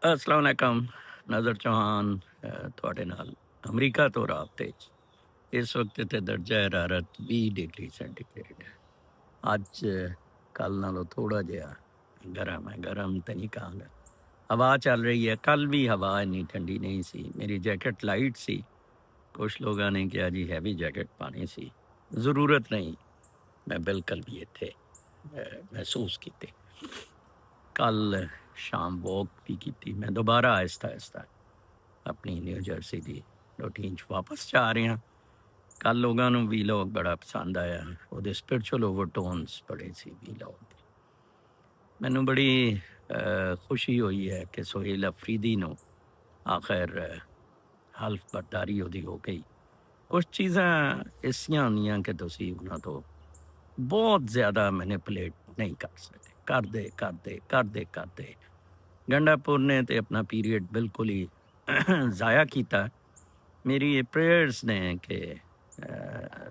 अस्सलाम वालेकुम। नज़र चौहान ਤੁਹਾਡੇ ਨਾਲ ਅਮਰੀਕਾ ਤੋਂ ਰਾਬਤੇ 'ਚ। ਇਸ ਵਕਤ ਇੱਥੇ ਦਰਜਾ ਹਰਾਰਤ 20 ਡਿਗਰੀ ਸੈਂਟੀਗ੍ਰੇਡ ਹੈ। ਅੱਜ ਕੱਲ੍ਹ ਨਾਲੋਂ ਥੋੜ੍ਹਾ ਜਿਹਾ ਗਰਮ ਹੈ, ਗਰਮ ਤਾਂ ਨਹੀਂ ਕਹਾਂਗਾ। ਹਵਾ ਚੱਲ ਰਹੀ ਹੈ, ਕੱਲ੍ਹ ਵੀ ਹਵਾ ਇੰਨੀ ਠੰਡੀ ਨਹੀਂ ਸੀ। ਮੇਰੀ ਜੈਕਟ ਲਾਈਟ ਸੀ। ਕੁਛ ਲੋਕਾਂ ਨੇ ਕਿਹਾ ਜੀ ਹੈਵੀ ਜੈਕਟ ਪਾਣੀ ਸੀ। ਜ਼ਰੂਰਤ ਨਹੀਂ, ਮੈਂ ਬਿਲਕੁਲ ਵੀ ਇੱਥੇ ਮਹਿਸੂਸ ਕੀਤੀ। ਕੱਲ੍ਹ ਸ਼ਾਮ ਵੋਕ ਵੀ ਕੀਤੀ। ਮੈਂ ਦੁਬਾਰਾ ਆਹਿਸਤਾ ਆਹਿਸਤਾ ਆਪਣੀ ਨਿਊ ਜਰਸੀ ਦੀ ਰੂਟੀਨ 'ਚ ਵਾਪਸ ਜਾ ਰਹੇ ਹਾਂ। ਕੱਲ੍ਹ ਲੋਕਾਂ ਨੂੰ ਵੀਲੋਗ ਬੜਾ ਪਸੰਦ ਆਇਆ। ਉਹਦੇ ਸਪਿਰਿਚੁਅਲ ਓਵਰਟੋਨਸ ਬੜੇ ਸੀ ਵੀਲੋਗ ਦੇ। ਮੈਨੂੰ ਬੜੀ ਖੁਸ਼ੀ ਹੋਈ ਹੈ ਕਿ ਸੁਹੇਲ ਅਫਰੀਦੀ ਨੂੰ ਆਖਿਰ ਹਲਫ ਬਰਦਾਰੀ ਉਹਦੀ ਹੋ ਗਈ। ਕੁਛ ਚੀਜ਼ਾਂ ਐਸੀਆਂ ਹੁੰਦੀਆਂ ਕਿ ਤੁਸੀਂ ਉਹਨਾਂ ਤੋਂ ਬਹੁਤ ਜ਼ਿਆਦਾ ਮੈਨੀਪੂਲੇਟ ਨਹੀਂ ਕਰ ਸਕਦੇ। ਕਰਦੇ ਕਰਦੇ ਕਰਦੇ ਕਰਦੇ ਗੰਡਾਪੁਰ ਨੇ ਤੇ ਆਪਣਾ ਪੀਰੀਅਡ ਬਿਲਕੁਲ ਹੀ ਜ਼ਾਇਆ ਕੀਤਾ। ਮੇਰੀ ਇਹ ਪ੍ਰੇਅਰਸ ਨੇ ਕਿ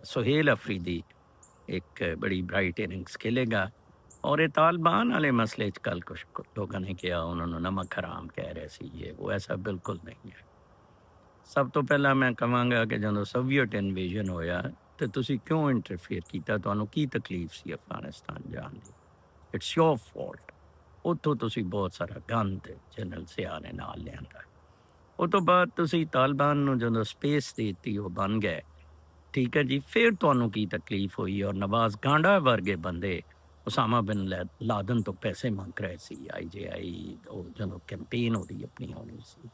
ਸੁਹੇਲ ਅਫਰੀਦੀ ਇੱਕ ਬੜੀ ਬ੍ਰਾਈਟ ਇਨਿੰਗਸ ਖੇਲੇਗਾ। ਔਰ ਇਹ ਤਾਲਿਬਾਨ ਵਾਲੇ ਮਸਲੇ 'ਚ ਕੱਲ੍ਹ ਕੁਛ ਲੋਕਾਂ ਨੇ ਕਿਹਾ ਉਹਨਾਂ ਨੂੰ ਨਮਕ ਹਰਾਮ ਕਹਿ ਰਹੇ ਸੀ। ਇਹ ਉਹ ਐਸਾ ਬਿਲਕੁਲ ਨਹੀਂ ਹੈ। ਸਭ ਤੋਂ ਪਹਿਲਾਂ ਮੈਂ ਕਹਾਂਗਾ ਕਿ ਜਦੋਂ ਸੋਵੀਅਤ ਇਨਵੇਜ਼ਨ ਹੋਇਆ ਤੇ ਤੁਸੀਂ ਕਿਉਂ ਇੰਟਰਫੇਅਰ ਕੀਤਾ? ਤੁਹਾਨੂੰ ਕੀ ਤਕਲੀਫ ਸੀ ਅਫਗਾਨਿਸਤਾਨ ਜਾਣ ਦੀ? It's your fault. ਉੱਥੋਂ ਤੁਸੀਂ ਬਹੁਤ ਸਾਰਾ ਗੰਦ ਜਨਰਲ ਸਿਆਹ ਨੇ ਨਾਲ ਲਿਆਂਦਾ। ਉਹ ਤੋਂ ਬਾਅਦ ਤੁਸੀਂ ਤਾਲਿਬਾਨ ਨੂੰ ਜਦੋਂ ਸਪੇਸ ਦੇ ਦਿੱਤੀ, ਉਹ ਬਣ ਗਏ, ਠੀਕ ਹੈ ਜੀ। ਫਿਰ ਤੁਹਾਨੂੰ ਕੀ ਤਕਲੀਫ ਹੋਈ? ਔਰ ਨਵਾਜ਼ ਗਾਂਡਾ ਵਰਗੇ ਬੰਦੇ ਉਸਾਮਾ ਬਿਨ ਲਾਦਨ ਤੋਂ ਪੈਸੇ ਮੰਗ ਰਹੇ ਸੀ। IJI ਉਹ ਜਦੋਂ ਕੈਂਪੇਨ ਉਹਦੀ ਆਪਣੀ ਹੋਣੀ ਸੀ,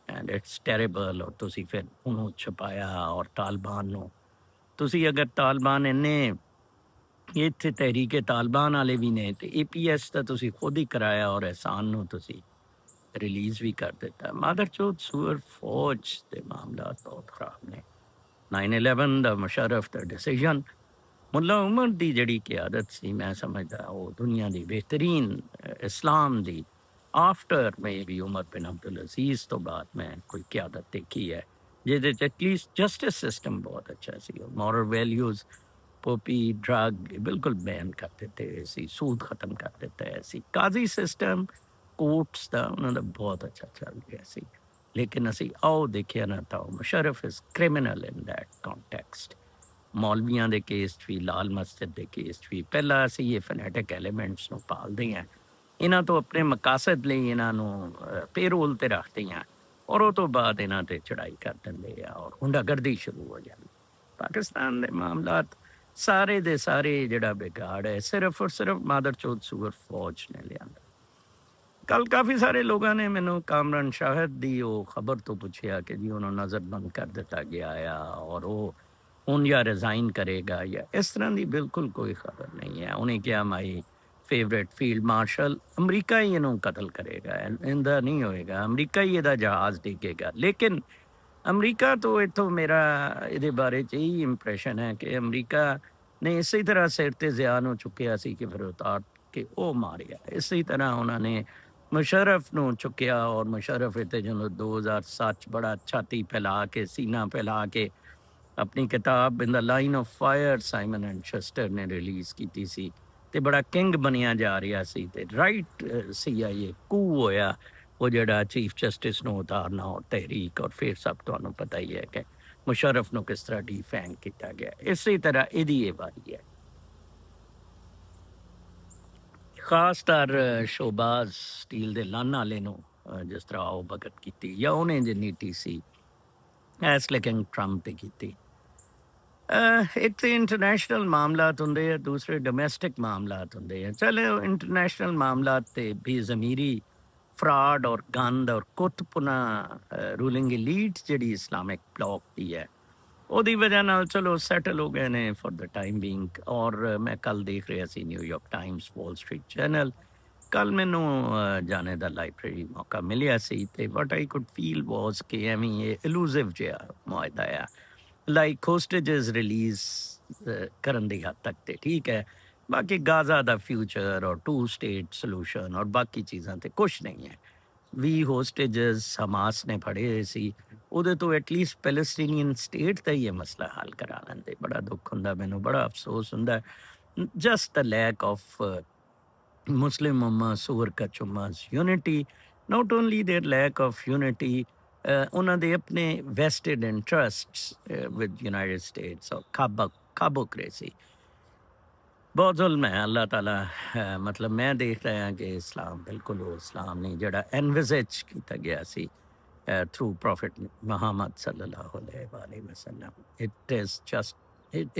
ਐਂਡ ਇਟਸ ਟੈਰੇਬਲ। ਔਰ ਤੁਸੀਂ ਫਿਰ ਉਹਨੂੰ ਛੁਪਾਇਆ। ਔਰ ਤਾਲਿਬਾਨ ਨੂੰ ਤੁਸੀਂ ਅਗਰ ਤਾਲਿਬਾਨ ਇੰਨੇ ਇੱਥੇ ਤਹਿਰੀਕੇ ਤਾਲਿਬਾਨ ਵਾਲੇ ਵੀ ਨੇ ਤੇ APS ਤਾਂ ਤੁਸੀਂ ਖੁਦ ਹੀ ਕਰਾਇਆ ਔਰ ਅਹਿਸਾਨ ਨੂੰ ਤੁਸੀਂ ਰਿਲੀਜ਼ ਵੀ ਕਰ ਦਿੱਤਾ। ਮਾਦਰਚੋਦ ਸੂਰ ਫੌਜ ਦੇ ਮਾਮਲਾ ਬਹੁਤ ਖਰਾਬ ਨੇ। 9/11 ਦਾ ਮੁਸ਼ਰਫ ਦਾ ਡਿਸੀਜਨ, ਮੁੱਲਾ ਉਮਰ ਦੀ ਜਿਹੜੀ ਕਿਆਦਤ ਸੀ, ਮੈਂ ਸਮਝਦਾ ਉਹ ਦੁਨੀਆ ਦੀ ਬਿਹਤਰੀਨ ਇਸਲਾਮ ਦੀ ਆਫਟਰ ਮੇ ਵੀ ਉਮਰ ਬਿਨ ਅਬਦੁਲ ਅਜ਼ੀਜ਼ ਤੋਂ ਬਾਅਦ ਮੈਂ ਕੋਈ ਕਿਆਦਤ ਦੇਖੀ ਹੈ ਜਿਹਦੇ 'ਚ ਐਟਲੀਸਟ ਜਸਟਿਸ ਸਿਸਟਮ ਬਹੁਤ ਅੱਛਾ ਸੀ। ਮੋਰਲ ਵੈਲਿਊਜ਼, ਪੋਪੀ ਡਰੱਗ ਬਿਲਕੁਲ ਬੈਨ ਕਰ ਦਿੱਤੇ ਸੀ, ਸੂਦ ਖਤਮ ਕਰ ਦਿੱਤਾ ਸੀ। ਕਾਜ਼ੀ ਸਿਸਟਮ, ਕੋਰਟਸ ਦਾ ਉਹਨਾਂ ਦਾ ਬਹੁਤ ਅੱਛਾ ਚੱਲ ਰਿਹਾ ਸੀ। ਲੇਕਿਨ ਅਸੀਂ ਆਓ ਦੇਖਿਆ ਨਾ ਤਾਂ Musharraf is criminal in that context. ਮੌਲਵੀਆਂ ਦੇ ਕੇਸ 'ਚ ਵੀ, ਲਾਲ ਮਸਜਿਦ ਦੇ ਕੇਸ 'ਚ ਵੀ। ਪਹਿਲਾਂ ਅਸੀਂ ਇਹ ਫੈਨੇਟਿਕ ਐਲੀਮੈਂਟਸ ਨੂੰ ਪਾਲਦੇ ਹਾਂ, ਇਹਨਾਂ ਤੋਂ ਆਪਣੇ ਮਕਾਸਦ ਲਈ ਇਹਨਾਂ ਨੂੰ ਪੇਰੋਲ 'ਤੇ ਰੱਖਦੇ ਹਾਂ, ਔਰ ਉਹ ਤੋਂ ਬਾਅਦ ਇਹਨਾਂ 'ਤੇ ਚੜ੍ਹਾਈ ਕਰ ਦਿੰਦੇ ਆ ਔਰ ਗੁੰਡਾਗਰਦੀ ਸ਼ੁਰੂ ਹੋ ਜਾਂਦੀ। ਪਾਕਿਸਤਾਨ ਦੇ ਮਾਮਲਾਤ ਸਾਰੇ ਦੇ ਸਾਰੇ ਜਿਹੜਾ ਵਿਗਾੜ ਹੈ ਸਿਰਫ ਔਰ ਸਿਰਫ ਮਾਦਰਚੋਦ ਸੂਰ ਫੌਜ ਨੇ ਲਿਆਂਦਾ। ਕੱਲ੍ਹ ਕਾਫੀ ਸਾਰੇ ਲੋਕਾਂ ਨੇ ਮੈਨੂੰ ਕਾਮਰਾਨ ਸ਼ਾਹਿਦ ਦੀ ਉਹ ਖਬਰ ਤੋਂ ਪੁੱਛਿਆ ਕਿ ਜੀ ਉਹਨੂੰ ਨਜ਼ਰਬੰਦ ਕਰ ਦਿੱਤਾ ਗਿਆ ਆ ਔਰ ਉਹ ਹੁਣ ਜਾਂ ਰਿਜ਼ਾਈਨ ਕਰੇਗਾ ਜਾਂ ਇਸ ਤਰ੍ਹਾਂ ਦੀ ਬਿਲਕੁਲ ਕੋਈ ਖਬਰ ਨਹੀਂ ਹੈ। ਉਹਨੇ ਕਿਹਾ my favourite field marshal America ਹੀ ਇਹਨੂੰ ਕਤਲ ਕਰੇਗਾ, ਇਹਦਾ ਨਹੀਂ ਹੋਏਗਾ, ਅਮਰੀਕਾ ਹੀ ਇਹਦਾ ਜਹਾਜ਼ ਡਿੱਗੇਗਾ। ਲੇਕਿਨ ਅਮਰੀਕਾ ਤੋਂ ਇੱਥੋਂ ਮੇਰਾ ਇਹਦੇ ਬਾਰੇ 'ਚ ਇਹੀ ਇੰਪ੍ਰੈਸ਼ਨ ਹੈ ਕਿ ਅਮਰੀਕਾ ਨੇ ਇਸੇ ਤਰ੍ਹਾਂ ਸਿਰ 'ਤੇ ਜ਼ਿਆ ਨੂੰ ਚੁੱਕਿਆ ਸੀ ਕਿ ਫਿਰ ਉਤਾਰ ਕੇ ਉਹ ਮਾਰਿਆ। ਇਸੇ ਤਰ੍ਹਾਂ ਉਹਨਾਂ ਨੇ ਮੁਸ਼ਰਫ ਨੂੰ ਚੁੱਕਿਆ ਔਰ ਮੁਸ਼ਰਫ ਇੱਥੇ ਜਦੋਂ 2007 'ਚ ਬੜਾ ਛਾਤੀ ਫੈਲਾ ਕੇ, ਸੀਨਾ ਫੈਲਾ ਕੇ ਆਪਣੀ ਕਿਤਾਬ in the line of fire Simon and Schuster ਨੇ ਰਿਲੀਜ਼ ਕੀਤੀ ਸੀ ਤੇ ਬੜਾ ਕਿੰਗ ਬਣਿਆ ਜਾ ਰਿਹਾ ਸੀ। ਤੇ ਰਾਈਟ CIA ਕੂ ਹੋਇਆ ਉਹ ਜਿਹੜਾ ਚੀਫ ਜਸਟਿਸ ਨੂੰ ਉਤਾਰਨਾ ਔਰ ਤਹਿਰੀਕ, ਔਰ ਫਿਰ ਸਭ ਤੁਹਾਨੂੰ ਪਤਾ ਹੀ ਹੈ ਕਿ ਮੁਸ਼ਰਫ ਨੂੰ ਕਿਸ ਤਰ੍ਹਾਂ ਡੀਫੈਂਗ ਕੀਤਾ ਗਿਆ। ਇਸੇ ਤਰ੍ਹਾਂ ਇਹਦੀ ਇਹ ਵਾਰੀ ਹੈ। ਖਾਸ ਤੌਰ ਸ਼ੋਬਾਜ਼ ਸਟੀਲ ਦੇ ਲਾਨ ਵਾਲੇ ਨੂੰ ਜਿਸ ਤਰ੍ਹਾਂ ਆਓ ਭਗਤ ਕੀਤੀ ਜਾਂ ਉਹਨੇ ਜਿੰਨੀ TC ਐਸ ਲੇਕਿਨ ਟਰੰਪ ਤੇ ਕੀਤੀ। ਇੱਕ ਤਾਂ ਇੰਟਰਨੈਸ਼ਨਲ ਮਾਮਲਾਤ ਹੁੰਦੇ ਆ, ਦੂਸਰੇ ਡੋਮੈਸਟਿਕ ਮਾਮਲਾਤ ਹੁੰਦੇ ਆ। ਚਲੋ ਇੰਟਰਨੈਸ਼ਨਲ ਮਾਮਲਾਤ ਤੇ ਵੀ ਜ਼ਮੀਰੀ ਫਰਾਡ ਔਰ ਗੰਦ ਔਰ ਕੁੱਤਪੁਣਾ ਰੂਲਿੰਗ ਲੀਡ ਜਿਹੜੀ ਇਸਲਾਮਿਕ ਬਲੌਕ ਦੀ ਹੈ ਉਹਦੀ ਵਜ੍ਹਾ ਨਾਲ ਚਲੋ ਸੈਟਲ ਹੋ ਗਏ ਨੇ ਫॉर द ਟਾਈਮ ਬੀਇੰਗ। ਔਰ ਮੈਂ ਕੱਲ ਦੇਖ ਰਿਹਾ ਸੀ New York Times, Wall Street general. ਕੱਲ ਮੈਨੂੰ ਜਾਣੇ ਦਾ ਲਾਇਬ੍ਰੇਰੀ ਮੌਕਾ ਮਿਲਿਆ ਸੀ ਤੇ ਵਟ ਆਈ ਕੁਡ ਫੀਲ ਵਾਜ਼ ਕਿ ਐਵੇਂ ਇਹ ਇਲੂਸਿਵ ਜਿਹਾ ਮੁਆਇਦਾ ਆ, ਲਾਈਕ ਹੋਸਟੇਜਸ ਰਿਲੀਜ਼ ਕਰਨ ਦੀ ਹੱਦ ਤੱਕ ਤੇ ਠੀਕ ਹੈ। ਬਾਕੀ ਗਾਜ਼ਾ ਦਾ ਫਿਊਚਰ ਔਰ 2 ਸਟੇਟ ਸੋਲੂਸ਼ਨ ਔਰ ਬਾਕੀ ਚੀਜ਼ਾਂ ਤੇ ਕੁਛ ਨਹੀਂ ਹੈ। 20 ਹੋਸਟੇਜਸ ਹਮਾਸ ਨੇ ਫੜੇ ਹੋਏ ਸੀ, ਉਹਦੇ ਤੋਂ ਐਟਲੀਸਟ ਪੈਲਸਟੀਨੀਅਨ ਸਟੇਟ ਦਾ ਹੀ ਇਹ ਮਸਲਾ ਹੱਲ ਕਰਾ ਲੈਂਦੇ। ਬੜਾ ਦੁੱਖ ਹੁੰਦਾ, ਮੈਨੂੰ ਬੜਾ ਅਫਸੋਸ ਹੁੰਦਾ। ਜਸਟ ਦ ਲੈਕ ਆਫ ਮੁਸਲਿਮ ਉਮਾ ਸੂਰ ਕਾ ਚੁਮਾ unity. not only their lack of unity, ਉਹਨਾਂ ਦੇ ਆਪਣੇ vested interests with United States or ਕਾਬੋਕ੍ਰੇਸੀ ਬਹੁਤ ਜ਼ੁਲਮ ਹੈ ਅੱਲਾਹ ਤਾਲਾ ਮਤਲਬ ਮੈਂ ਦੇਖ ਰਿਹਾ ਕਿ ਇਸਲਾਮ ਬਿਲਕੁਲ ਉਹ ਇਸਲਾਮ ਨਹੀਂ ਜਿਹੜਾ ਐਨਵਿਜ਼ੇਜ ਕੀਤਾ ਗਿਆ ਸੀ through Prophet Muhammad sallallahu alaihi wasallam. It is just,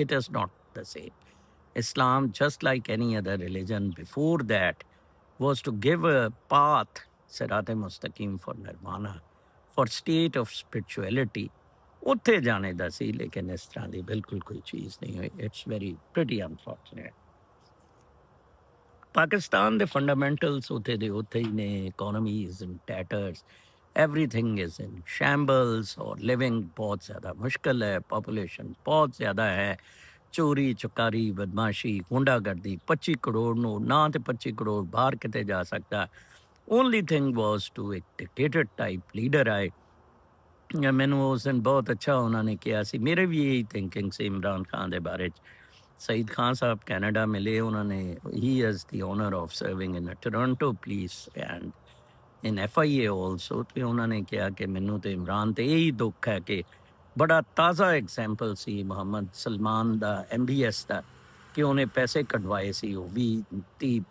it is not the same. Islam, just like any other religion before that, was to give a path, Sirat Mustaqim, for nirvana, for state of spirituality. ਉੱਥੇ ਜਾਣੇ ਦਾ ਸੀ ਲੇਕਿਨ ਇਸ ਤਰ੍ਹਾਂ ਦੀ ਬਿਲਕੁਲ ਕੋਈ ਚੀਜ਼ ਨਹੀਂ ਹੋਈ. It's very pretty unfortunate. Pakistan ਦੇ ਫੰਡਾਮੈਂਟਲਸ ਉੱਥੇ ਦੇ ਉੱਥੇ ਹੀ ਨੇ. Economy is in tatters, everything is in shambles और लिविंग बहुत ज़्यादा मुश्किल है. पॉपुलेशन बहुत ज़्यादा है. चोरी चुकारी बदमाशी गुंडागर्दी. 25 करोड़ नो ना तो 25 करोड़ बाहर किते जा सकता. ओनली थिंग वॉज टू एक डिक्टेटर टाइप लीडर आए. मैनू उस दिन बहुत अच्छा उन्होंने किया सी. मेरे भी यही थिंकिंग से इमरान खान के बारे सईद खान साहब कैनेडा मिले. उन्होंने ही has the honour of serving in Toronto police and in FIA also. तो उन्होंने कहा कि मैनू तो इमरान तो यही दुख है कि बड़ा ताज़ा एग्जाम्पल सी मुहम्मद सलमान का MBS का कि उन्हें पैसे कटवाए सी वो 20-30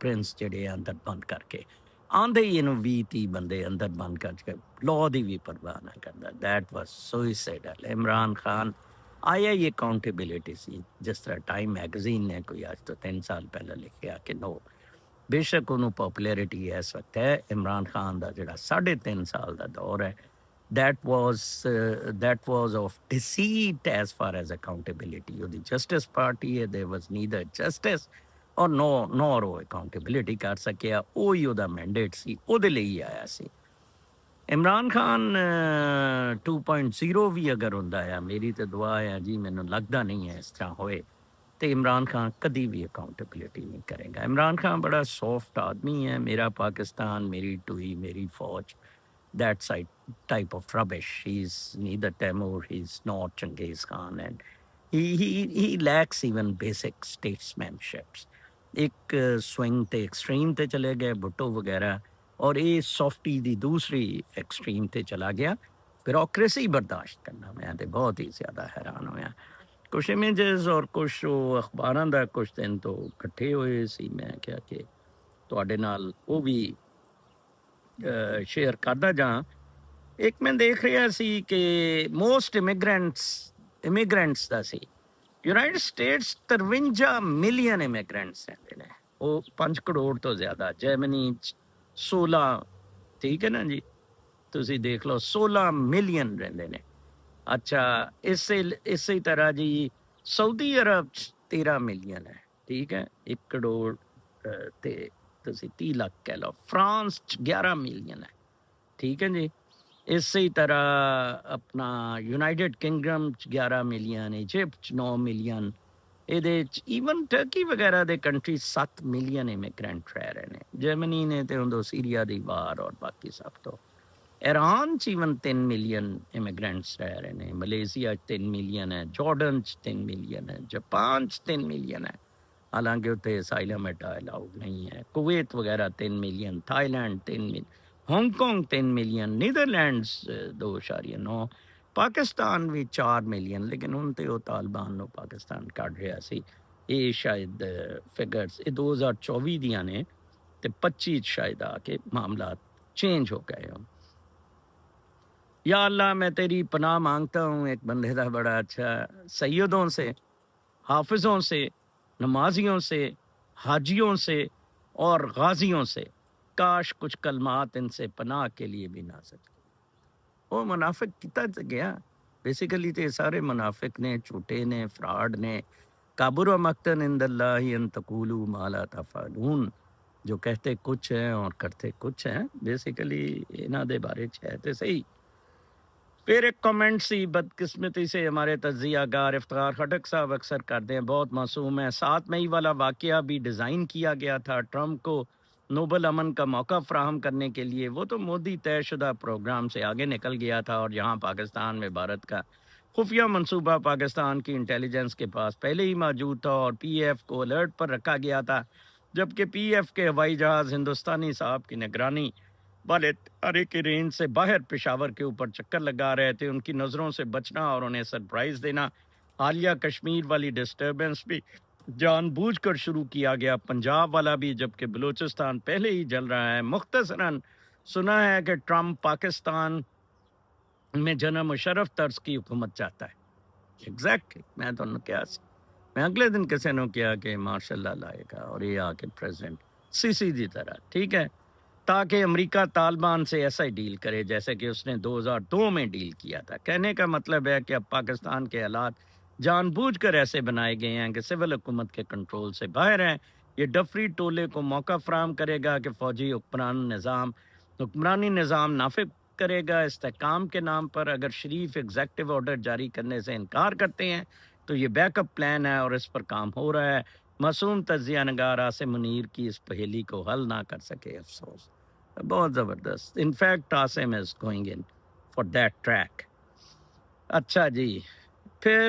प्रिंस जड़े अंदर बंद करके आंदे ही इन्हों 20-30 बंदे अंदर बंद करके लॉ की भी परवाह ना करता. That was suicidal. Imran Khan आया ही अकाउंटेबिलिटी सी. जिस तरह टाइम मैगजीन ने कोई आज तो 3 साल पहले लिखा कि नो बेशक उन्होंने पॉपुलैरिटी इस वक्त है. इमरान खान का जोड़ा 3.5 साल का दौर है that was of deceit as far as accountability. The Justice Party, there was neither justice or nor accountability कर सकिया. ਉਹ ਹੀ ਉਹਦਾ ਮੈਂਡੇਟ ਸੀ, ਉਹਦੇ ਲਈ ਆਇਆ ਸੀ. ਇਮਰਾਨ ਖਾਨ 2.0 ਵੀ ਅਗਰ ਹੁੰਦਾ ਆ, ਮੇਰੀ ਤਾਂ ਦੁਆ ਹੈ ਜੀ, ਮੈਨੂੰ ਲੱਗਦਾ ਨਹੀਂ ਹੈ ਇਸ ਤਰ੍ਹਾਂ ਹੋਏ तो इमरान खान कभी भी अकाउंटेबिलिटी नहीं करेगा. इमरान खान बड़ा सॉफ्ट आदमी है. मेरा पाकिस्तान, मेरी टूई, मेरी फौज, that type of rubbish. He's neither Taimur, he's not Genghis Khan, and he lacks even basic statesmanships. एक स्विंग ते एक्सट्रीम ते चले गए भुट्टो वगैरह, और ये सॉफ्टी दी दूसरी एक्सट्रीम ते चला गया. ब्यूरोक्रेसी बर्दाश्त करना मैं तो बहुत ही ज़्यादा हैरान होया. कुछ इमेजेस और कुछ अखबारां दा कुछ दिन तो इकट्ठे होए सी. मैं क्या कि तुहाडे नाल वो भी शेयर करदा जां. एक मैं देख रहा सी कि मोस्ट इमिग्रेंट्स दा C United states 53 million immigrants रहंदे ने. वो 5 करोड़ तो ज़्यादा. जर्मनी 16, ठीक है ना जी, तुसी देख लो 16 मिलियन रहंदे ने. अच्छा, इसी तरह जी सऊदी अरब 13 मिलियन है, ठीक है, 1 करोड़ ते 30 लाख कह लो. फ्रांस 11 मिलियन है, ठीक है जी. इसी तरह अपना United kingdom 11 million, Egypt 9 million, even Turkey वगैरह दे कंट्री 7 मिलियन इमिग्रेंट रह रहे हैं. जर्मनी ने तो उन्दो सीरिया दी वार और बाकी सब तो. ईरान ईवन 3 मिलियन इमिग्रेंट्स रह रहे हैं. मलेशिया 3 मिलियन है. जॉर्डन 3 मिलियन है. जापान 3 मिलियन है, हालांकि उत्थे असाइलम अलाउड नहीं है. कुवैत वगैरह 3 million. Thailand 3 million. Hong Kong 3 million. Netherlands 2.9. Pakistan भी 4 मिलियन, लेकिन हुण ते तालिबान नूं पाकिस्तान कढ रहा सी. ये शायद फिगर्स 2024 दियां ने ते 25 शायद आके मामला चेंज हो गए हों. या अल्लाह, मैं तेरी पनाह मांगता हूँ एक बंदे का बड़ा अच्छा, सैयदों से, हाफिज़ों से, नमाजियों से, हाजियों से और गाजियों से, काश कुछ कलमात इनसे पनाह के लिए भी ना सके. वो मुनाफिक कितना गया. बेसिकली तो सारे मुनाफिक ने, झूठे ने, फ्रॉड ने. काबुर मक्तन इंदल्लाहि अन तकूलू मा ला तफअलून, जो कहते कुछ हैं और करते कुछ हैं. बेसिकली इन्हां दे बारे च है तो सही. फिर एक कमेंट सी बदकिस्मती से हमारे तजियागार इफ्तार खटक साहब अक्सर करते हैं, बहुत मासूम है. 7 मई वाला वाक़या भी डिज़ाइन किया गया था ट्रंप को नोबल अमन का मौका फ्राहम करने के लिए. वो तो मोदी तयशुदा प्रोग्राम से आगे निकल गया था, और यहाँ पाकिस्तान में भारत का खुफिया मनसूबा पाकिस्तान की इंटेलिजेंस के पास पहले ही मौजूद था और PF को अलर्ट पर रखा गया था, जबकि PF के हवाई जहाज़ हिंदुस्तानी साहब की निगरानी वाले तारे की रेंज से बाहर पेशावर के ऊपर चक्कर लगा रहे थे। उनकी नज़रों से बचना और उन्हें सरप्राइज़ देना। हालिया कश्मीर वाली डिस्टर्बेंस भी जानबूझकर शुरू किया गया, पंजाब वाला भी, जबकि बलूचिस्तान पहले ही जल रहा है। मुख्तसरन सुना है कि ट्रंप पाकिस्तान में जनरल मुशर्रफ तर्ज की हुकूमत चाहता है। एग्जैक्टली, मैं तो क्या मैं अगले दिन किसी ने किया कि मार्शल लाएगा और ये आके प्रेसिडेंट सीसी की तरह, ठीक है, ताकि अमेरिका तालिबान से ऐसा ही डील करे जैसे कि उसने 2002 में डील किया था। कहने का मतलब है कि अब पाकिस्तान के हालात जानबूझकर ऐसे बनाए गए हैं कि सिविल हुकूमत के कंट्रोल से बाहर हैं। ये डफरी टोले को मौका फराम करेगा कि फौजी हुक्मरानी निज़ाम नाफिज करेगा इस्तेहकाम के नाम पर। अगर शरीफ एग्जेक्टिव ऑर्डर जारी करने से इनकार करते हैं तो ये बैकअप प्लान है और इस पर काम हो रहा है। मासूम तजिया नगार आसिम मुनीर की इस पहेली को हल ना कर सके, अफसोस। बहुत ज़बरदस्त। In fact Asim is going in for that track. अच्छा जी, फिर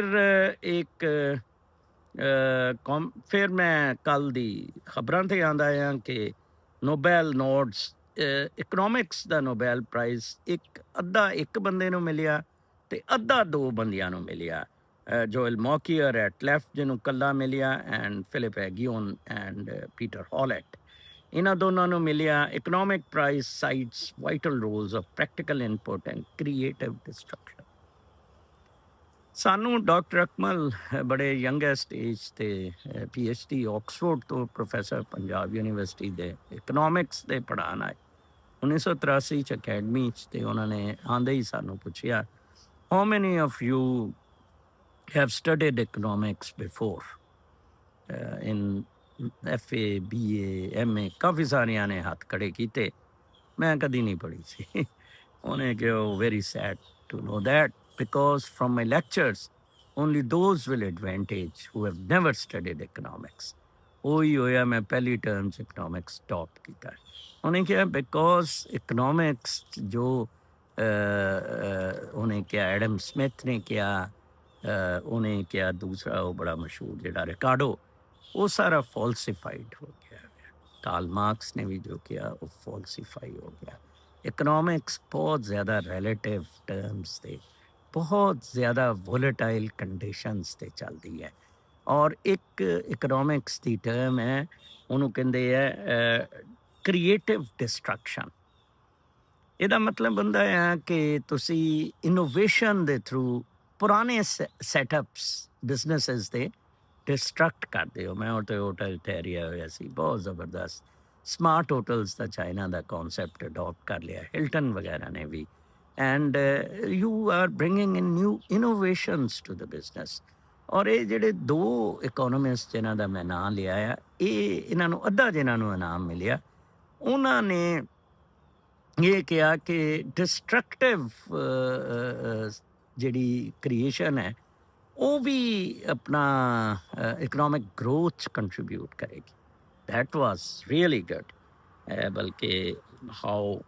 फिर मैं कल दी खबरां ते आंदा है कि नोबेल नोट्स इकनॉमिक्स ਦਾ ਨੋਬੈਲ ਪ੍ਰਾਈਜ਼ ਇੱਕ ਬੰਦੇ ਨੂੰ ਮਿਲਿਆ ਤੇ ਅੱਧਾ ਦੋ ਬੰਦਿਆਂ ਨੂੰ ਮਿਲਿਆ। ਜੋਇਲ ਮੌਕੀਅਰ ਐਟ ਲੈਫਟ ਜਿਹਨੂੰ ਕੱਲਾ ਮਿਲਿਆ, and Philippe Aghion and Peter Howitt, ਇਹਨਾਂ ਦੋਨਾਂ ਨੂੰ ਮਿਲਿਆ। Economic prize cites vital roles of practical input and creative destruction. ਸਾਨੂੰ ਡਾਕਟਰ ਅਕਮਲ ਬੜੇ ਯੰਗੈਸਟ ਏਜ ਤੇ PhD ਆਕਸਫੋਰਡ ਤੋਂ ਪ੍ਰੋਫੈਸਰ ਪੰਜਾਬ ਯੂਨੀਵਰਸਿਟੀ ਦੇ ਇਕਨੋਮਿਕਸ ਦੇ ਪੜ੍ਹਾਉਣ ਆਏ 1983 ਚ ਅਕੈਡਮੀ ਚ। ਤੇ ਉਹਨਾਂ ਨੇ ਆਂਦੇ ਹੀ ਸਾਨੂੰ ਪੁੱਛਿਆ, how many of you have studied economics before in FA BA MA। ਕਾਫੀ ਸਾਰਿਆਂ ਨੇ ਹੱਥ ਖੜੇ ਕੀਤੇ। ਮੈਂ ਕਦੀ ਨਹੀਂ ਪੜ੍ਹੀ ਸੀ। ਉਹਨੇ ਕਿਹਾ, very sad to know that because from my lectures only those will advantage who have never studied economics। ਉਹੀ ਹੋਇਆ, ਮੈਂ ਪਹਿਲੀ ਟਰਮ 'ਚ ਇਕਨੋਮਿਕਸ ਟੌਪ ਕੀਤਾ। ਉਹਨੇ ਕਿਹਾ ਬਿਕੋਜ਼ ਇਕਨੋਮਿਕਸ ਜੋ ਉਹਨੇ ਕਿਹਾ, ਐਡਮ ਸਮਿਥ ਨੇ ਕਿਹਾ, ਉਹਨੇ ਕਿਹਾ ਦੂਸਰਾ ਉਹ ਬੜਾ ਮਸ਼ਹੂਰ ਜਿਹੜਾ ਰਿਕਾਰਡੋ, ਉਹ ਸਾਰਾ ਫਾਲਸੀਫਾਈਡ ਹੋ ਗਿਆ। ਕਾਰਲ ਮਾਰਕਸ ਨੇ ਵੀ ਜੋ ਕਿਹਾ ਉਹ ਫਾਲਸੀਫਾਈ ਹੋ ਗਿਆ। ਇਕਨੋਮਿਕਸ ਬਹੁਤ ਜ਼ਿਆਦਾ ਰਿਲੇਟਿਵ ਟਰਮਸ ਤੇ ਬਹੁਤ ਜ਼ਿਆਦਾ ਵੋਲੇਟਾਈਲ ਕੰਡੀਸ਼ਨਸ ਤੇ ਚੱਲਦੀ ਹੈ। ਔਰ ਇੱਕ ਇਕਨੋਮਿਕਸ ਦੀ ਟਰਮ ਹੈ, ਉਹਨੂੰ ਕਹਿੰਦੇ ਹੈ ਕ੍ਰੀਏਟਿਵ ਡਿਸਟਰਕਸ਼ਨ। ਇਹਦਾ ਮਤਲਬ ਹੁੰਦਾ ਹੈ ਕਿ ਤੁਸੀਂ ਇਨੋਵੇਸ਼ਨ ਦੇ ਥਰੂ ਪੁਰਾਣੇ ਸੈਟਅਪਸ ਬਿਜ਼ਨੈਸਿਸ ਦੇ ਡਿਸਟਰਕਟ ਕਰਦੇ ਹੋ। ਮੈਂ ਉੱਥੇ ਹੋਟਲ ਠਹਿਰਿਆ ਹੋਇਆ ਸੀ, ਬਹੁਤ ਜ਼ਬਰਦਸਤ। ਸਮਾਰਟ ਹੋਟਲਸ ਦਾ ਚਾਈਨਾ ਦਾ ਕਨਸੈਪਟ ਅਡੋਪਟ ਕਰ ਲਿਆ, ਹਿਲਟਨ ਵਗੈਰਾ ਨੇ ਵੀ। And you are bringing in new innovations to the business. ਔਰ ਇਹ ਜਿਹੜੇ ਦੋ ਇਕੋਨੋਮਿਸਟ ਜਿਨ੍ਹਾਂ ਦਾ ਮੈਂ ਨਾਂ ਲਿਆ ਆ, ਇਹਨਾਂ ਨੂੰ ਅੱਧਾ ਜਿਨ੍ਹਾਂ ਨੂੰ ਇਨਾਮ ਮਿਲਿਆ, ਉਹਨਾਂ ਨੇ ਇਹ ਕਿਹਾ ਕਿ ਡਿਸਟਰਕਟਿਵ ਜਿਹੜੀ ਕ੍ਰੀਏਸ਼ਨ ਹੈ ਉਹ ਵੀ ਆਪਣਾ ਇਕਨੋਮਿਕ ਗਰੋਥ 'ਚ ਕੰਟਰੀਬਿਊਟ ਕਰੇਗੀ। That was really good. ਬਲਕਿ how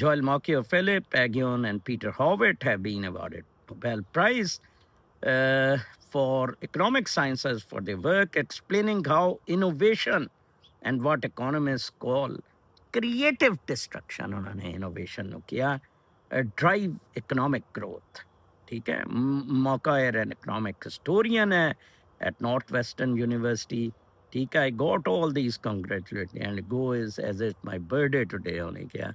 Joel Mokyr, Philip Aghion, and Peter Howitt have been awarded Nobel Prize for economic sciences for their work explaining how innovation and what economists call creative destruction, उन्होंने innovation ਨੂੰ ਕਿਹਾ, drive economic growth। ठीक है, Mokyr an economic historian है at Northwestern University। ठीक है, I got all these congratulations and go is as it's my birthday today। होने क्या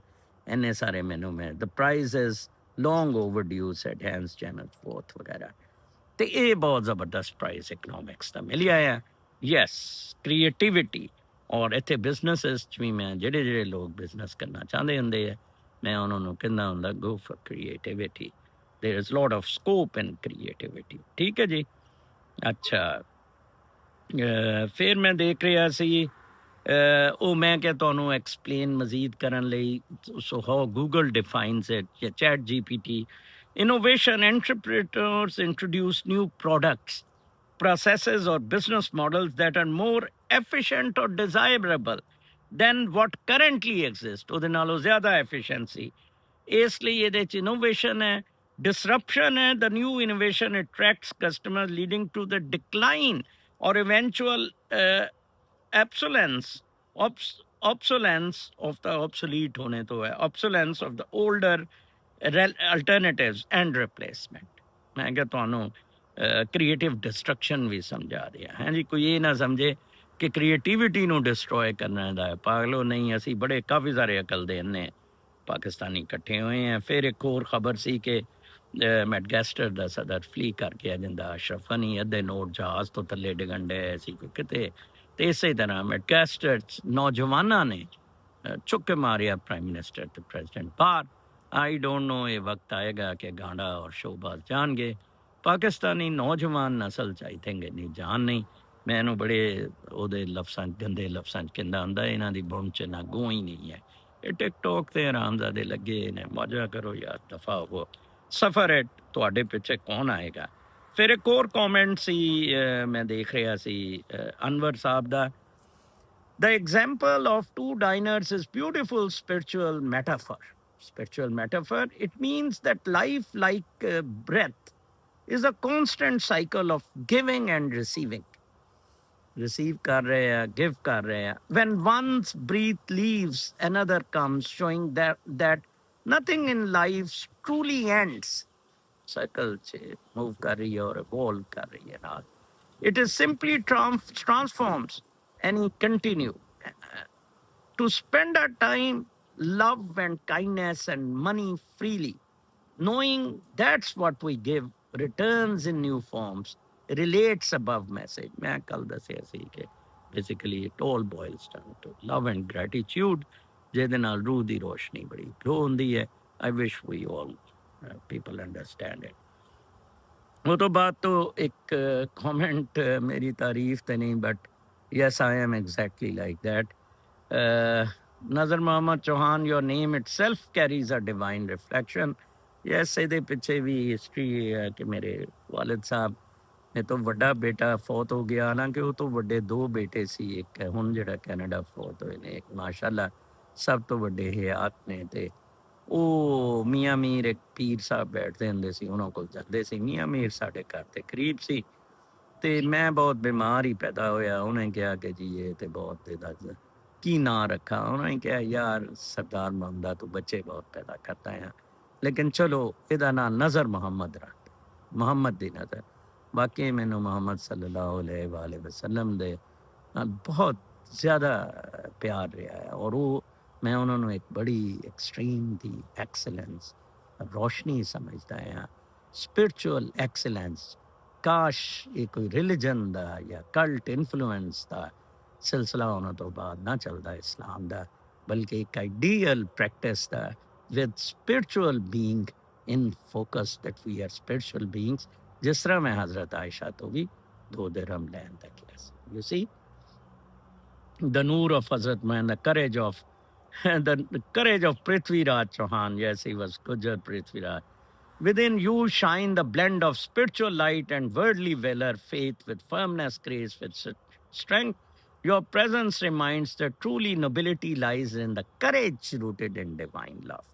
इन्ने सारे मेनू में the prize is long overdue said Hans Janusworth वगैरह। तो ये बहुत ज़बरदस्त प्राइज इकनॉमिक्स का मिल आया। यस, क्रिएटिविटी और इतने बिजनेसिस भी मैं जेडे जेडे लोग बिजनेस करना चाहते होंगे है, मैं उन्होंने कहना होंगे go for creativity, there is lot of scope in creativity. ठीक है जी। अच्छा, फिर मैं देख रहा सी ਉਹ ਮੈਂ ਕਿ ਤੁਹਾਨੂੰ ਐਕਸਪਲੇਨ ਮਜ਼ੀਦ ਕਰਨ ਲਈ, so how Google defines it ਜਾਂ chat GPT। Innovation entrepreneurs introduce new products, processes or business models that are more efficient or desirable than what currently exist। ਉਹਦੇ ਨਾਲੋਂ ਜ਼ਿਆਦਾ efficiency। ਇਸ ਲਈ ਇਹਦੇ 'ਚ innovation ਹੈ, disruption ਹੈ। The new innovation attracts customers leading to the decline or eventual obsolescence obsolescence of the obsolete होने तो है, obsolescence of the older alternatives and replacement. मैं क्या ਤੁਹਾਨੂੰ ਕ੍ਰੀਏਟਿਵ ਡਿਸਟਰਕਸ਼ਨ ਵੀ ਸਮਝਾ ਰਿਹਾ ਹੈ ਜੀ। ਕੋਈ ਇਹ ਨਾ ਸਮਝੇ ਕਿ ਕ੍ਰੀਏਟੀਵਿਟੀ ਨੂੰ ਡਿਸਟਰੋਏ ਕਰਨਾ ਦਾ ਹੈ, ਪਾਗਲੋ ਨਹੀਂ। ਅਸੀਂ ਬੜੇ ਕਾਫੀ ਸਾਰੇ ਅਕਲ ਦੇ ਨੇ ਪਾਕਿਸਤਾਨੀ ਇਕੱਠੇ ਹੋਏ ਆ। ਫਿਰ ਇੱਕ ਹੋਰ ਖਬਰ ਸੀ ਕਿ ਮੈਡਗੈਸਟਰ ਦਾ ਸਦਰ ਫਲੀ ਕਰਕੇ ਆ ਜਾਂਦਾ ਅਸ਼ਰਫ ਗਨੀ, ਅੱਧੇ ਨੋਟ ਜਹਾਜ਼ ਤੋਂ ਥੱਲੇ ਡਿੱਗਣ ਡਏ ਸੀ ਕੋਈ ਕਿਤੇ। ਤੇ ਇਸੇ ਤਰ੍ਹਾਂ ਮੈਡਗੈਸਟਰ ਨੌਜਵਾਨਾਂ ਨੇ ਚੁੱਕ ਕੇ ਮਾਰਿਆ ਪ੍ਰਾਈਮ ਮਿਨਿਸਟਰ ਤੇ ਪ੍ਰੈਜ਼ੀਡੈਂਟ ਬਾਹਰ। ਆਈ ਡੋਂਟ ਨੋ ਇਹ ਵਕਤ ਆਏਗਾ ਕਿ ਗਾਂਡਾ ਔਰ ਸ਼ੋਬਾਜ਼ ਜਾਣਗੇ। ਪਾਕਿਸਤਾਨੀ ਨੌਜਵਾਨ ਨਸਲ ਚ ਆਈ ਥਿੰਕ ਇੰਨੀ ਜਾਨ ਨਹੀਂ। ਮੈਂ ਇਹਨੂੰ ਬੜੇ ਉਹਦੇ ਲਫ਼ਜ਼ਾਂ ਗੰਦੇ ਲਫ਼ਜ਼ਾਂ ਚ ਕਹਿੰਦਾ ਹੁੰਦਾ, ਇਹਨਾਂ ਦੀ ਬੁਣ ਚ ਨਾ ਗੂੰ ਹੀ ਨਹੀਂ ਹੈ। ਇਹ ਟਿਕਟੋਕ ਤੇ ਆਰਾਮਜ਼ਾਦੇ ਲੱਗੇ ਨੇ, ਮੌਜਾ ਕਰੋ ਯਾਰ, ਦਫਾ ਹੋ। ਸਫਰ ਹੈ ਤੁਹਾਡੇ ਪਿੱਛੇ ਕੌਣ ਆਏਗਾ। ਫਿਰ ਇੱਕ ਹੋਰ ਕਮੈਂਟ ਸੀ ਮੈਂ ਦੇਖ ਰਿਹਾ ਸੀ ਅਨਵਰ ਸਾਹਿਬ ਦਾ। The example of two diners is beautiful spiritual metaphor. Spiritual metaphor, it means that life, like breath, is a constant cycle of giving and receiving. Receive kar rahe hai, give kar rahe hai. When one's breath leaves, another comes, showing that nothing in life truly ends. Cycle se move kar rahi hai aur evolve kar rahi hai naal. It is simply transforms and continue. To spend our time, love and kindness and money freely, knowing that's what we give, returns in new forms, relates above message. मैं कल दसिया सी कि basically it all boils down to love and gratitude, ਜਿਹਦੇ ਨਾਲ ਰੂਹ ਦੀ ਰੋਸ਼ਨੀ ਬੜੀ ਗਲੋ ਹੁੰਦੀ ਹੈ। I wish we all people understand it. वो तो बात तो एक कमेंट मेरी तारीफ तो नहीं, but yes, I am exactly like that. Nazar Muhammad Chauhan, your name itself carries a divine reflection. Yes, ਇਹਦੇ ਪਿੱਛੇ ਵੀ ਹਿਸਟਰੀ ਹੈ ਕਿ ਮੇਰੇ ਵਾਲਿਦ ਸਾਹਿਬ ਨੇ ਤੋਂ ਵੱਡਾ ਬੇਟਾ ਫੌਤ ਹੋ ਗਿਆ ਨਾ, ਕਿ ਉਹ ਤੋਂ ਵੱਡੇ ਦੋ ਬੇਟੇ ਸੀ। ਇੱਕ ਹੁਣ ਜਿਹੜਾ ਕੈਨੇਡਾ ਫੌਤ ਹੋਏ ਨੇ, ਇੱਕ ਮਾਸ਼ਾਅੱਲਾ ਸਭ ਤੋਂ ਵੱਡੇ ਹਯਾਤ ਨੇ। ਤੇ ਉਹ ਮੀਆਂ ਮੀਰ ਇੱਕ ਪੀਰ ਸਾਹਿਬ ਬੈਠਦੇ ਹੁੰਦੇ ਸੀ, ਉਹਨਾਂ ਕੋਲ ਜਾਂਦੇ ਸੀ। ਮੀਆਂ ਮੀਰ ਸਾਡੇ ਘਰ ਦੇ ਕਰੀਬ ਸੀ। ਤੇ ਮੈਂ ਬਹੁਤ ਬਿਮਾਰ ਹੀ ਪੈਦਾ ਹੋਇਆ। ਉਹਨੇ ਕਿਹਾ ਕਿ ਜੀ ਇਹ ਤੇ ਬਹੁਤ ਦੱਸ ਕੀ ਨਾਂ ਰੱਖਾ। ਉਹਨਾਂ ਨੇ ਕਿਹਾ ਯਾਰ ਸਰਦਾਰ ਮੁਹੰਮਦਾ ਤੂੰ ਬੱਚੇ ਬਹੁਤ ਪੈਦਾ ਕਰਤਾ ਆ, ਲੇਕਿਨ ਚਲੋ ਇਹਦਾ ਨਾਂ ਨਜ਼ਰ ਮੁਹੰਮਦ ਰੱਖ, ਮੁਹੰਮਦ ਦੀ ਨਜ਼ਰ। ਬਾਕੀ ਮੈਨੂੰ ਮੁਹੰਮਦ ਸੱਲੱਲਾਹੁ ਅਲੈਹਿ ਵਸੱਲਮ ਦੇ ਨਾਲ ਬਹੁਤ ਜ਼ਿਆਦਾ ਪਿਆਰ ਰਿਹਾ ਹੈ। ਔਰ ਉਹ ਮੈਂ ਉਹਨਾਂ ਨੂੰ ਇੱਕ ਬੜੀ ਐਕਸਟ੍ਰੀਮ ਦੀ ਐਕਸਲੈਂਸ, ਰੋਸ਼ਨੀ ਸਮਝਦਾ ਹਾਂ, ਸਪਿਰਚੁਅਲ ਐਕਸਲੈਂਸ। ਕਾਸ਼ ਇਹ ਕੋਈ ਰਿਲੀਜਨ ਦਾ ਜਾਂ ਕਲਟ ਇਨਫਲੂਐਂਸ ਦਾ ਸਿਲਸਿਲਾ ਉਹਨਾਂ ਤੋਂ ਬਾਅਦ ਨਾ ਚੱਲਦਾ ਇਸਲਾਮ ਦਾ, ਬਲਕਿ ਇੱਕ ਆਈਡੀਅਲ ਪ੍ਰੈਕਟਿਸ ਦਾ with spiritual being in focus, that we are spiritual beings. ਜਿਸ ਤਰ੍ਹਾਂ ਮੈਂ ਹਜ਼ਰਤ ਆਇਸ਼ਾ ਤੋਂ ਵੀ 2 ਦਿਰਹਮ ਲੈਣ ਦਾ ਕਿਹਾ ਸੀ। You see the noor of Hazrat Man, the courage of Prithvi Raj Chauhan. Yes, he was Gujar Prithvi Raj. Within you shine the blend of spiritual light and worldly valor, faith with firmness, grace with strength. Your presence reminds that truly nobility lies in the courage rooted in divine love.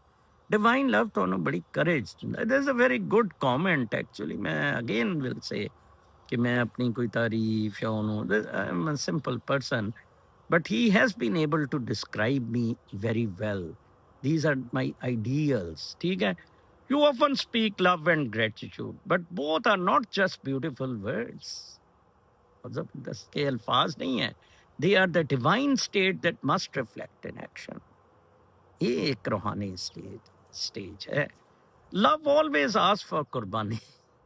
Divine love ਤੁਹਾਨੂੰ ਬੜੀ courage ਦਿੰਦਾ। There's a very good comment actually. मैं again will say कि मैं अपनी कोई तारीफ या ਉਹਨੂੰ, I'm a simple person, but he has been able to describe me very well. These are my ideals. ठीक है? You often speak love and gratitude, but both are not just beautiful words. जबरदस्त के अल्फाज नहीं है. They are the divine state that must reflect in action. ये एक रूहानी stage है. Love always asks for कुर्बानी.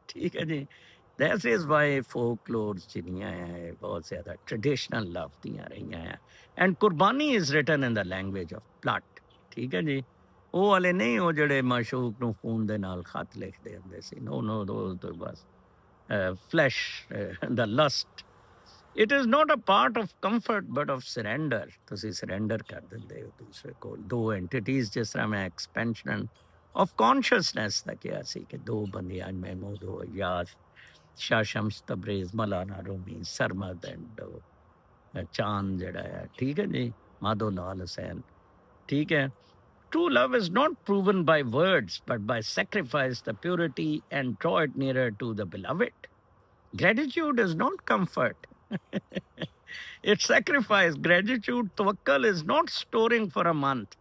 ठीक है जी। That is why folklore ਜਿਹੜੀਆਂ ਹੈ ਬਹੁਤ ਜ਼ਿਆਦਾ traditional love ਦੀਆਂ ਰਹੀਆਂ ਹੈ। And ਕੁਰਬਾਨੀ is written in the language of blood. ਠੀਕ ਹੈ ਜੀ। ਉਹ ਵਾਲੇ ਨਹੀਂ, ਉਹ ਜਿਹੜੇ ਮਾਸ਼ੂਕ ਨੂੰ ਖੂਨ ਦੇ ਨਾਲ ਖਤ ਲਿਖਦੇ ਹੁੰਦੇ ਸੀ। ਨੋ ਨੋ, those ਤੋਂ ਬਸ flesh, the lust. It is not a part of comfort but of surrender. ਤੁਸੀਂ surrender ਕਰ ਦਿੰਦੇ ਹੋ ਦੂਸਰੇ ਕੋਲ। ਦੋ entities, ਜਿਸ ਤਰ੍ਹਾਂ ਮੈਂ expansion of consciousness ਦਾ ਕਿਹਾ ਸੀ ਕਿ ਦੋ ਬੰਦਿਆਂ ਮਹਿਮੂਦ ਹੋ ਯਾਦ, शाह शम्स तबरेज़, मौलाना रूमी, सरमद एंड चांद जड़ा है। ठीक है जी, माधो लाल हुसैन। ठीक है। True love is not proven by words but by sacrifice, the purity, and draw it nearer to the beloved. Gratitude is not comfort. It's sacrifice. Gratitude, tawakkal is not storing for a month.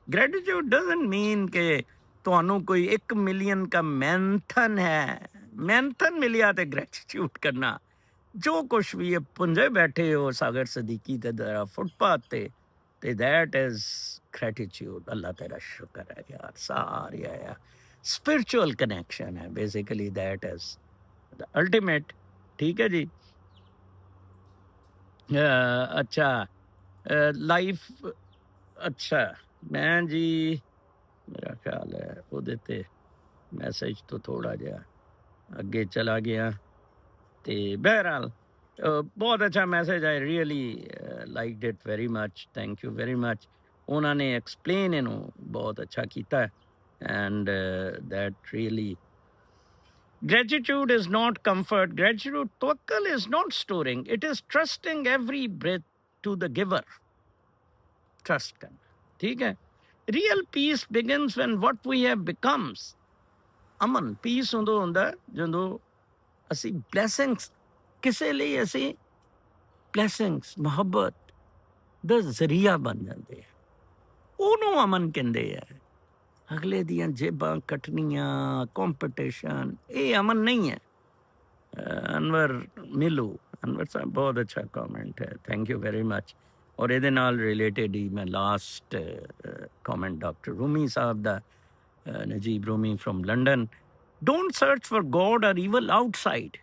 Gratitude doesn't mean कि ਤੁਹਾਨੂੰ ਕੋਈ 1 million का ਮੈਂਥਨ ਹੈ ਮੈਂਥਨ ਮਿਲਿਆ ਤੇ gratitude ਕਰਨਾ ਜੋ ਕੁਛ ਵੀ ਇਹ ਪੁੰਜੇ ਬੈਠੇ ਹੋ ਸਾਗਰ ਸਦੀਕੀ ਤੇ ਦਰਾ ਫੁੱਟਪਾਥ ਤੇ that is gratitude ਅੱਲਾ ਤੇਰਾ ਸ਼ੁਕਰ ਹੈ ਯਾਰ ਸਾਰਿਆ ਯਾਰ spiritual connection ਹੈ basically that is the ultimate ਠੀਕ ਹੈ ਜੀ ਅੱਛਾ ਲਾਈਫ ਅੱਛਾ ਮੈਂ ਜੀ ਮੇਰਾ ਖਿਆਲ ਹੈ ਉਹਦੇ ਤੇ ਮੈਸੇਜ ਤੋਂ ਥੋੜਾ ਜਿਹਾ ਅੱਗੇ ਚਲਾ ਗਿਆ ਤੇ ਬਹਰਹਾਲ ਬਹੁਤ ਅੱਛਾ message I really liked it very much thank you very much ਉਹਨਾਂ ਨੇ ਐਕਸਪਲੇਨ ਇਹਨੂੰ ਬਹੁਤ ਅੱਛਾ ਕੀਤਾ and that really gratitude is not comfort gratitude tawakkal is not storing it is trusting every breath to the giver trust ਕਰਨਾ ਠੀਕ ਹੈ real peace begins when what we have becomes Aman piece ਉਦੋਂ ਹੁੰਦਾ ਜਦੋਂ ਅਸੀਂ blessings ਕਿਸੇ ਲਈ ਅਸੀਂ ਬਲੈਸਿੰਗਸ ਮੁਹੱਬਤ ਦਾ ਜ਼ਰੀਆ ਬਣ ਜਾਂਦੇ ਆ ਉਹਨੂੰ ਅਮਨ ਕਹਿੰਦੇ ਆ ਅਗਲੇ ਦੀਆਂ ਜੇਬਾਂ ਕੱਟਣੀਆਂ ਕੰਪੀਟੀਸ਼ਨ ਇਹ ਅਮਨ ਨਹੀਂ ਹੈ ਅਨਵਰ ਮਿਲੂ ਅਨਵਰ ਸਾਹਿਬ ਬਹੁਤ ਅੱਛਾ ਕਮੈਂਟ ਹੈ ਥੈਂਕ ਯੂ ਵੈਰੀ ਮੱਚ ਔਰ ਇਹਦੇ ਨਾਲ ਰਿਲੇਟਡ ਹੀ ਮੈਂ last comment doctor Rumi sahib ਦਾ Najeeb Rumi from London don't search for God or evil outside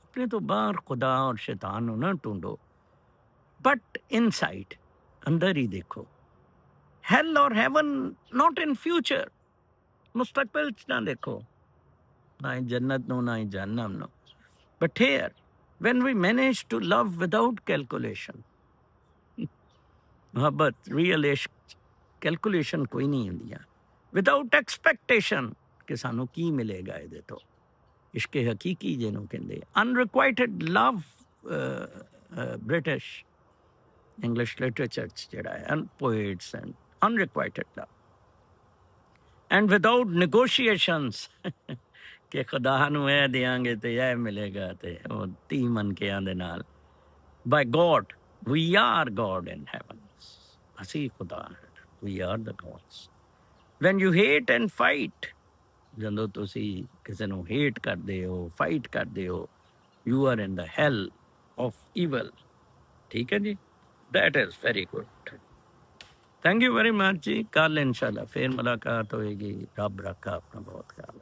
अपने तो बाहर खुदा और शैतान हो ना ढूंढो बट इनसाइड अंदर ही देखो हेल और हेवन नॉट इन फ्यूचर मुस्तकबिल च ना देखो ना ही जन्नत नो ना ही जहन्नम no but here when we manage to love without calculation मोहब्बत रियल इश्क कैलकुलेशन कोई नहीं ਹੁੰਦੀਆਂ ਵਿਦਆਊਟ ਐਕਸਪੈਕਟੇਸ਼ਨ ਕਿ ਸਾਨੂੰ ਕੀ ਮਿਲੇਗਾ ਇਹਦੇ ਤੋਂ ਇਸ਼ਕ ਹਕੀਕੀ ਜਿਹਨੂੰ ਕਹਿੰਦੇ unrequited love British English literature 'ਚ ਜਿਹੜਾ ਹੈ and poets and unrequited love and without negotiations ਕਿ ਖੁਦਾ ਨੂੰ ਇਹ ਦਿਆਂਗੇ ਤੇ ਇਹ ਮਿਲੇਗਾ ਤੇ ਉਹ ਤੀ ਮਨਕਿਆਂ ਦੇ ਨਾਲ by God we are God in heaven ਅਸੀਂ ਖੁਦਾ we are the gods when you hate and fight ਜਦੋਂ ਤੁਸੀਂ ਕਿਸੇ ਨੂੰ ਹੇਟ ਕਰਦੇ ਹੋ ਫਾਈਟ ਕਰਦੇ ਹੋ ਯੂ ਆਰ ਇਨ ਦ ਹੈਲ ਆਫ ਈਵਲ ਠੀਕ ਹੈ ਜੀ that is very good thank you very much ਜੀ ਕੱਲ ਇਨਸ਼ਾਅੱਲਾ ਫਿਰ ਮੁਲਾਕਾਤ ਹੋਏਗੀ ਰੱਬ ਰੱਖਾ ਆਪਣਾ ਬਹੁਤ ਖਿਆਲ